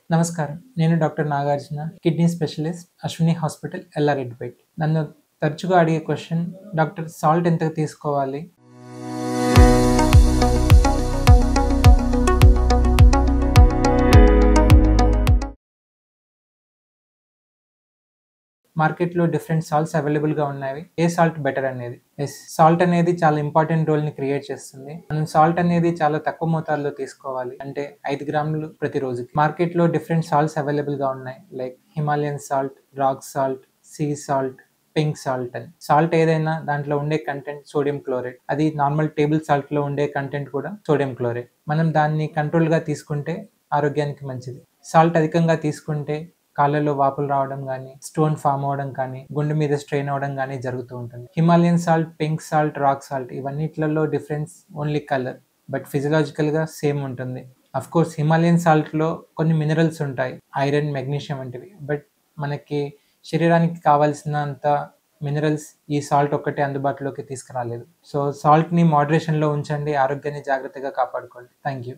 నమస్కారం. నేను doctor Nagarjuna, kidney specialist, Ashwini hospital, Yellareddypet. నన్ను తరచుగా అడిగే క్వెషన్, డాక్టర్ సాల్ట్ ఎంతకు తీసుకోవాలి? మార్కెట్‌లో డిఫరెంట్ సాల్ట్స్ అవైలబుల్‌గా ఉన్నవి. ఏ సాల్ట్ బెటర్ అనేది. సాల్ట్ అనేది చాలా ఇంపార్టెంట్ రోల్‌ని క్రియేట్ చేస్తుంది. మనం సాల్ట్ అనేది చాలా తక్కువ మోతాదులో తీసుకోవాలి. అంటే 5 గ్రాములు ప్రతిరోజుకి. మార్కెట్‌లో డిఫరెంట్ సాల్ట్స్ అవైలబుల్‌గా ఉన్నాయి. Like Himalayan salt, rock salt, sea salt, pink salt అని. సాల్ట్ ఏదైనా దాంట్లో ఉండే కంటెంట్ సోడియం క్లోరైడ్. అది నార్మల్ టేబుల్ సాల్ట్‌లో ఉండే కంటెంట్ కూడా సోడియం క్లోరైడ్. మనం దాన్ని కంట్రోల్‌గా తీసుకుంటే ఆరోగ్యానికి మంచిది. సాల్ట్ అధికంగా తీసుకుంటే కాళ్ళలో వాపులు రావడం గానీ, స్టోన్ ఫార్మ్ అవ్వడం కానీ, గుండె మీద స్ట్రెయిన్ అవ్వడం గానీ జరుగుతూ ఉంటుంది. Himalayan salt, pink salt, rock salt ఇవన్నిట్లలో డిఫరెన్స్ ఓన్లీ కలర్. బట్ ఫిజియలాజికల్‌గా సేమ్ ఉంటుంది. అఫ్‌కోర్స్ హిమాలయన్ సాల్ట్‌లో కొన్ని మినరల్స్ ఉంటాయి. ఐరన్, మెగ్నీషియం వంటివి. బట్ మనకి శరీరానికి కావాల్సినంత మినరల్స్ ఈ సాల్ట్ ఒక్కటే అందుబాటులోకి తీసుకురాలేదు. సో, సాల్ట్‌ని మోడరేషన్‌లో ఉంచండి. ఆరోగ్యాన్ని జాగ్రత్తగా కాపాడుకోండి. Thank you.